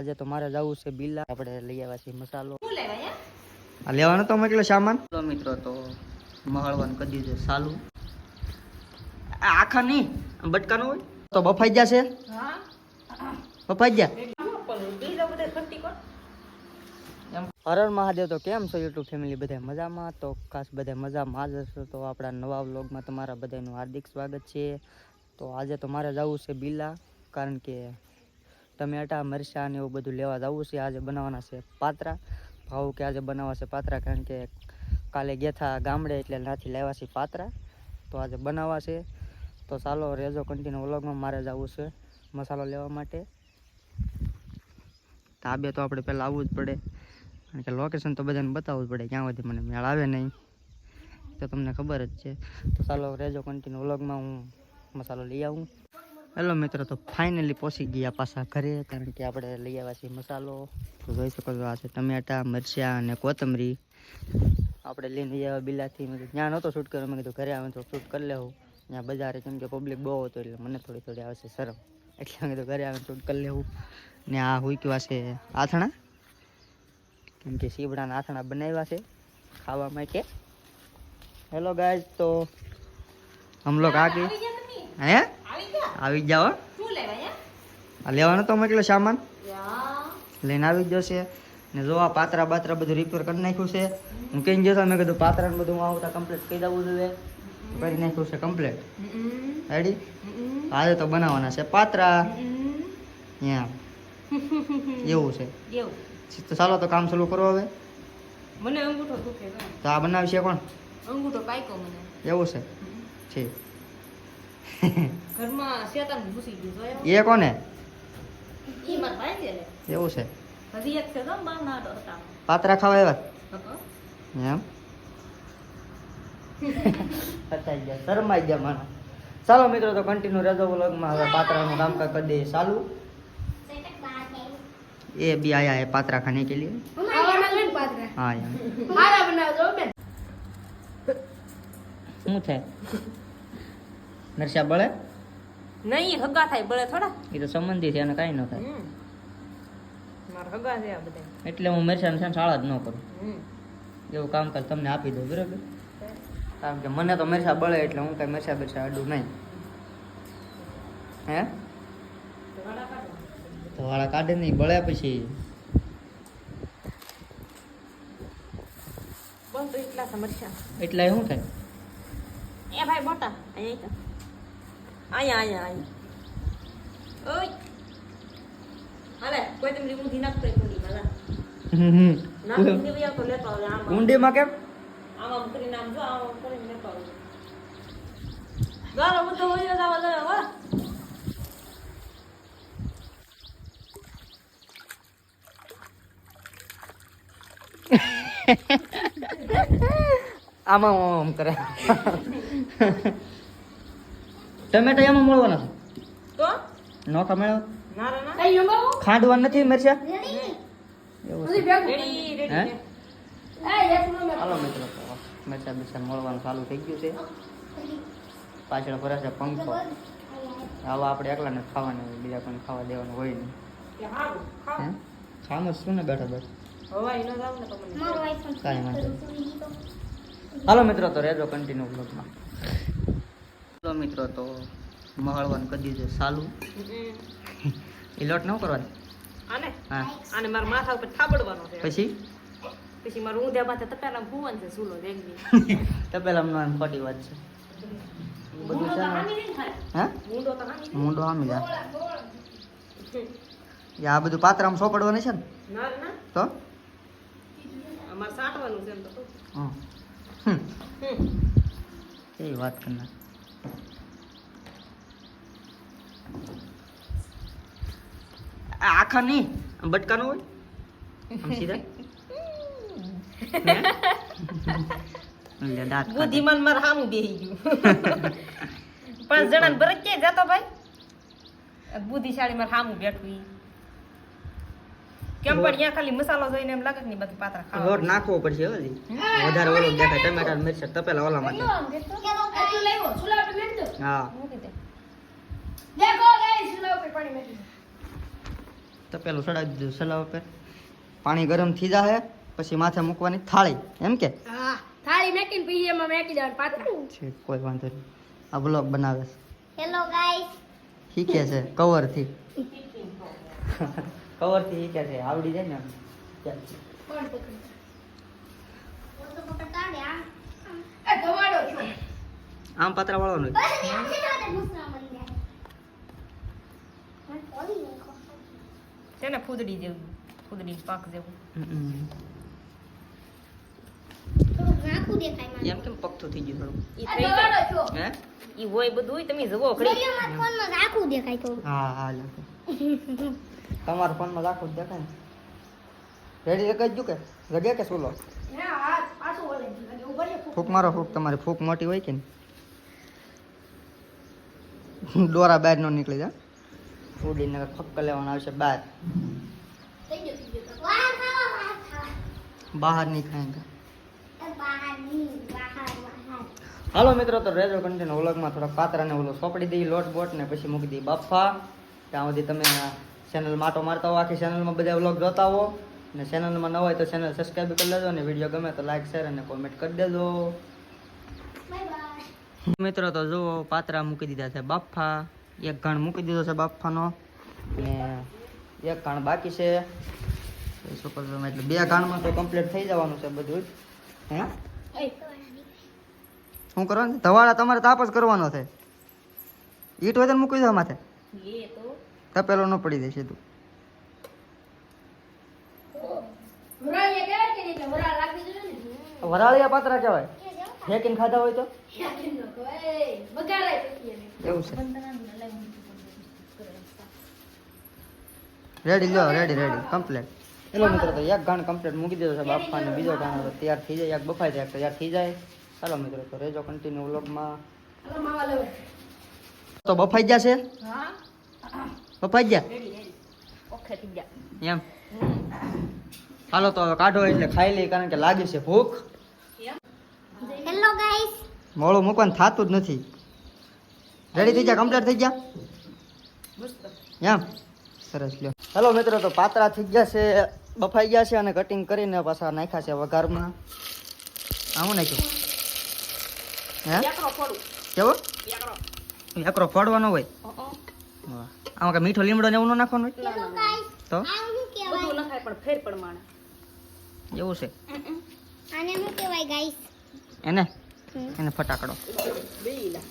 આજે તો મારે જવું છે બિલા, આપણે લઈ આવ્યા છીએ મસાલો. આ લેવાનો તો કેટલો સામાન. તો મિત્રો તો મહળવાનું કરી દીધું સાલું. આખા નહીં બટકાનો હોય તો બફાઈ જશે. બફાઈ ગયા. હર મહાદેવ. તો કેમ છો યુટ્યુબ ફેમિલી, બધા મજામાં? તો ખાસ બધા મજામાં જ હશો. તો આપણા નવા વ્લોગમાં તમારા બધાનું હાર્દિક સ્વાગત છે. તો આજે તો મારે જવું છે બિલા, કારણ કે ટમેટા મરચાં ને એવું બધું લેવા જવું છે. આજે બનાવવાના છે પાત્રા. ભાવ કે આજે બનાવવા છે પાત્રા, કારણ કે કાલે ગયા હતા ગામડે એટલે ત્યાંથી લાવ્યા છે પાત્રા. તો આજે બનાવવા છે. તો ચાલો રેજો કન્ટિન્યુ વ્લોગમાં. મારે જવું છે મસાલો લેવા માટે. તાબે તો આપણે પહેલાં આવવું જ પડે, કારણ કે લોકેશન તો બધાને બતાવવું જ પડે. ક્યાં સુધી મને મેળ આવે નહીં તો તમને ખબર જ છે. તો ચાલો રેજો કન્ટિન્યુ વ્લોગમાં, હું મસાલો લઈ આવું. હેલો મિત્રો, તો ફાઇનલી પહોંચી ગયા પાછા ઘરે, કારણ કે આપણે લઈ આવ્યા છીએ મસાલો. તો જોઈ શકો છો, આ છે ટમેટા મરચાં અને કોથમરી. આપણે લઈને આવ્યા બિલાથી. મેં કીધું ત્યાં નહોતો શૂટ કર્યો, મેં કીધું ઘરે આવે તો શૂટ કરી લેવું. ત્યાં બજારે કેમ કે પબ્લિક બહુ હતો એટલે મને થોડી આવશે શરમ, એટલે મેં કીધું ઘરે આવે શૂટ કરી લેવું. ને આ હુંકવા છે આથણા, કેમ કે સીવડાના આથણા બનાવ્યા છે ખાવા માટે. હેલો ગાઈઝ, તો હમ લોગ આ ગઈ. હે આવી જાઓ. આ લેવાનો તો કેટલો સામાન લઈને આવી જ જશે. ને જો આ પાત્રા બાત્રા બધું રિપેર કરી નાખ્યું છે. હું કઈ ગયો મેં કીધું પાત્રા બધું હું આવતા કમ્પ્લીટ કહી દઉં જોઈએ. કરી નાખ્યું છે કમ્પ્લીટ. રેડી. આજે તો બનાવવાના છે પાત્રા. એવું છે. તો ચાલો તો કામ ચાલુ કરો હવે. મને અંગૂઠો દુખે. તો આ બનાવી છે કોણ? અંગૂઠો પાઈકો મને. એવું છે. ઘરમાં શેતાન ઘૂસી ગયું. એ કોને? ઈ માર ભાઈ છે. એવું છે. હજી એક છે તો બાવનાડો હતા. પાત્રા ખાવા આવ્યા એમ. પતાઈ ગયા, શરમાઈ ગયા મારા. ચાલો મિત્રો, તો કન્ટિન્યુ રહેજો વ્લોગમાં. હવે પાત્રાનું કામકાજ કરી દઈએ ચાલુ. એ બી આયા है पात्रा खाने के लिए. हाँ यार શું થાય? નરસા બળે નહીં, હગા થાય બળે થોડા. એ તો સંબંધી છે, એને કાંઈ ન થાય. મારા હગા છે આ બધા, એટલે હું મરચાં છે શાળા જ ન કરું. એવું કામકાજ તમને આપી દઉં બરાબર, કારણ કે મને તો મરચાં બળે એટલે હું કાંઈ મરચાં બરચાં અડું નહીં. હે તો વાળા કાઢે નહીં, બળે પછી બોલ તો એટલા સમસ્યા. એટલે શું થાય? એ ભાઈ મોટા અહીંયા ઓય હાલે કોઈ તમને ઊંધી નાખતો ઊંધી માલા નામ ઊંધી વયા તો લેતો આવે. આમ ઊંડીમાં કેમ? આમ કરીને આમ જો આમ કરીને લેતો આવે. ગારો બધો હોય જ આવા જાય. વાહ આમાં આમ કરે. ટમેટા એમાં મળવાના તો નોખા મેળવ. ખાંડવા નથી મરચા. એવું છે. રેડી હાલો મિત્રો, મરચા બરચા મળવાનું ચાલુ થઈ ગયું છે. પાછળ ફરે છે પંખો. આવા આપણે એકલા ને ખાવાનું હોય, બીજા કોઈને ખાવા દેવાનું હોય નહીં. ખાવાનું શું ને બેઠા બેઠા કાંઈ વાંધો નહીં. હાલો મિત્રો, તો રહેજો કન્ટિન્યુ બ્લોગમાં. હાલો મિત્રો, તો મહળવાનું કરી દીધું ચાલુ. એ લોટ ન કરવાનો. હા, આને મારા માથા ઉપર થાબડવાનો છે. પછી મારું ઊંધા માથે તપેલા ભૂવન છે સુલો દેખવી. તપેલા ખોટી વાત છે. બધું છે હા, મૂંડો આમી જાય. આ બધું પાત્રામાં સોપડવાનું છે ને. ના તો અમાર સાટવાનું છે એમ તો. એ વાત કરના. આખા નહીં બટકાનો હોય આમ સીધા. બુદ્ધિમાન માર હામું બેહી ગયું. 5 જણાને બરજ ક્યાં જતો ભાઈ? બુદ્ધિશાળી માર હામું બેઠું. કેમ પણ અહીંયા ખાલી મસાલો જોઈને એમ લાગે કે નહીં બધું પાત્રા ખાવા. લોટ નાખવો પડશે હજી વધારે. ઓલો દેખાય ટમેટા મરચાં તપેલા ઓલા માટે. હા તપેલું ચડાવી દીધું સલાવ પર. પાણી ગરમ થઈ જાય પછી માથે મૂકવાની થાળી એમ કે હા થાળી મેકીને પછી એમાં મેકી દેવાનું પાત્રા. છે કોઈ વાંધો નહીં. આ બ્લોગ બનાવે છે હેલો ગાઈસ. શીખે છે કવરથી કવરથી શીખે છે આવડી જાય ને આમ. ચાલ. કોણ પકડે? કોણ તો પકડતા ને આ એ ધવાડો છો. આમ પાત્રા વાળવાનું બસ આ છે ને મુસરા મન જાય. મને પોલી નાખો. છે ને ફૂદડી જેવું ફૂદડી પાક જેવું થોડું નાખું દેખાય મને. એમ કેમ પગતું થઈ ગયું થોડું ઈ આ થઈ ધવાડો જાય છો. હે ઈ હોય બધું તમે જુઓ ઘડી વિડિયોમાં ફોનમાં નાખું દેખાય થોડું. હા હા લાગે તમારા ફોનમાં રાખો જ દેખાય ને રેડી લગાવી દઉં કે લગે કે સુલો ના હાથ પાછું વળે એટલે ઉપર લે ફૂક મારો ફૂક તમારી ફૂક મોટી હોય કે ને દોરા બહાર ન નીકળી જાય ફૂડીને ફક્ક લેવાના આવશે બહાર થઈ ગયો વાહ ખાવા બહાર નહીં ખાય બહાર હાલો મિત્રો તો રેજો કન્ટિન્યુ વ્લોગમાં થોડા પાત્રાને ઓલો સોપડી દઈ લોટ બોટ ને પછી મૂકી દઈ બાફા ત્યાં સુધી તમે ચેનલ માટો મારતા હો આખી ચેનલમાં બધા વ્લોગ જોતા હો અને ચેનલમાં ન હોય તો ચેનલ સબસ્ક્રાઈબ કરી લેજો અને વિડીયો ગમે તો લાઈક શેર અને કોમેન્ટ કરી દેજો બાય બાય. મિત્રો તો જુઓ પાત્રા મૂકી દીધા છે બાફા એક ઘાણ મૂકી દીધો છે બાફાનો અને એક ઘાણ બાકી છે શું કરવું એટલે 2 ઘાણમાં તો કમ્પ્લીટ થઈ જવાનું છે બધું જ હે શું કરવાનું ધવાડા તમારે તાપ જ કરવાનો છે ઈટ હોય તો મૂકી દો માથે એ તો તપેલો ન પડી જાય સીધું વરાળીએ કહેવાય કે નહીં કે વરાળ રાખી દેજો ને. વરાળિયા પાત્રા કહેવાય ફેંકીને ખાધા હોય તો ક્યાં નો કહેવાય બગાડે પછી એને. એવું છે રેડી લો રેડી કમ્પ્લીટ એલો મિત્રો તો એક ઘાણ કમ્પ્લીટ મૂકી દીધો છે બાફા અને બીજો ઘાણ હવે તૈયાર થઈ જાય એક બફાઈ જાય એક તૈયાર થઈ જાય ચાલો મિત્રો તો રેજો કન્ટિન્યુ વ્લોગમાં હાલો માવા લેવે. તો બફાઈ ગયા છે હા બફાઈ ગયા રેડી રેડી ઓખે થઈ ગયા એમ હાલો તો હવે કાઢો એટલે ખાઈ લઈ કારણ કે લાગી છે ભૂખ હેલો ગાઈસ. મોળું મૂકવાનું થતું જ નથી રેડી થઈ ગયા કમ્પ્લીટ થઈ ગયા એમ સરસ લ્યો હેલો મિત્રો તો પાતળા થઈ ગયા છે બફાઈ ગયા છે અને કટિંગ કરીને પાછા નાખ્યા છે વઘારમાં આવું નાખ્યું હે એકરો ફોડું કેવો એકરો એકરો ફોડવાનો હોય અ વાહ. આમાં કઈ મીઠો લીમડો ને એવું ન નાખવાનું હોય હેલો ગાઈસ. તો આ શું કહેવાય? બધું નખાય પણ ફેર પ્રમાણે એવું છે આને શું કહેવાય ગાઈસ? એને એને ફટાકડો બેલા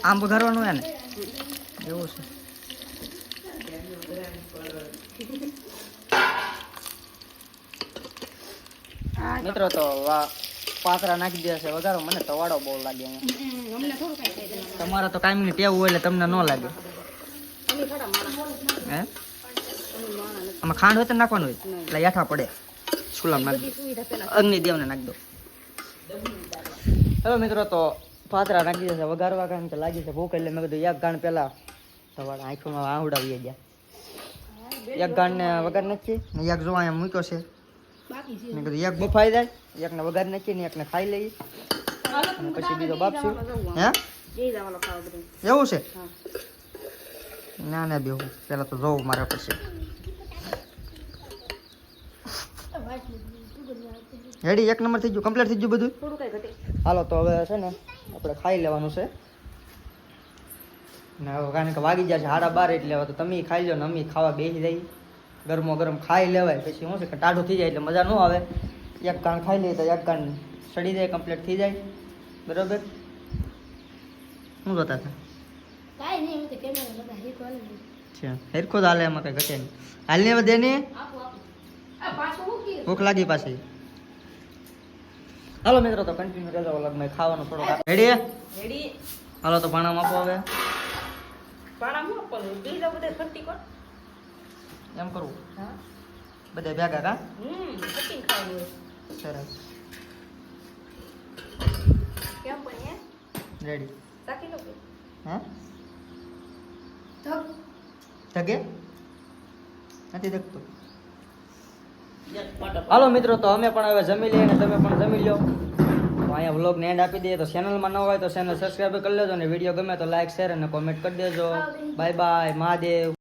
આમ વઘારવાનું હોય ને એવું છે મિત્રો તો પાતરા નાખી દે છે વઘારો મને તો વાળો બહુ લાગે અહીંયા અમને થોડું કઈ કહી દેવાનું તમારે તો કાયમની ટેવ હોય એટલે તમને ન લાગે અમે થોડા માણસ હે અમે માણસ આમાં ખાંડ હોય તો નાખવાનું હોય એટલે યાઠા પડે સુલામ નાખ બધી સુવિધા પેલા અગ્નિદેવને નાખ દો હવે મિત્રો તો પાતરા નાખી દેશે વઘારવા કારણ કે લાગી છે ભૂખ એટલે મેં કીધું એક ગાણ પેલા તમારા આંખોમાં આહુડાવી ગયા એક ગાણને વઘાર નાખી ને એક જો અહીંયા મૂક્યો છે બાકી છે મેં કીધું એક બફાઈ જાય એકને વઘાર નાખી ને એકને ખાઈ લઈએ અને પછી બીજો બાપશું હે જઈ જવાનો ખાવા બધું એવું છે હા ના ના બેહું પેલા તો જોવું મારા પછી રેડી 1 નંબર થઈ ગયું કમ્પ્લીટ થઈ ગયું બધું થોડું કઈ ઘટે હાલો તો હવે છે ને આપણે ખાઈ લેવાનું છે ને હવે કારણ કે વાગી ગયા છે 12:30 એટલે હવે તો તમે ખાઈ લો ને અમે ખાવા બેસી જઈએ ગરમો ગરમ ખાઈ લેવાય પછી શું છે કે ટાઢું થઈ જાય એટલે મજા ન આવે એક ગાણ ખાઈ લઈએ તો એક ગાણ સડી જાય કમ્પ્લીટ થઈ જાય બરોબર શું જોતા હતા કાંઈ નહીં, હું તો કેમેરા બધા હેકો હાલે ને. અચ્છા હેરખો જ હાલે એમાં કઈ ઘટે નહીં હાલને વધે ને આપો આપો. આ પાછું શું કીધું? ભૂખ લાગી પાછી હાલો મિત્રો તો કન્ટિન્યુ રહેજો વ્લોગમાં ખાવાનું થોડુંક રેડી રેડી હાલો તો ભાણામાં આપો હવે પાણા હું પણ બીજા બધા ખટ્ટી કર એમ કરવું હા બધા ભેગા કા ખટ્ટી ખાવાનું સરસ કેમ પણ હે રેડી સાકી લો કે હે ધક. જગે નથી દેખતું પાટા હાલો મિત્રો તો અમે પણ હવે જમી લઈએ અને તમે પણ જમી લો તો અહીંયા વ્લોગને એન્ડ આપી દઈએ. તો ચેનલમાં ન હોય તો ચેનલ સબસ્ક્રાઈબ કરી લેજો, અને વિડીયો ગમે તો લાઈક શેર અને કોમેન્ટ કરી દેજો. Bye bye, Mahadev.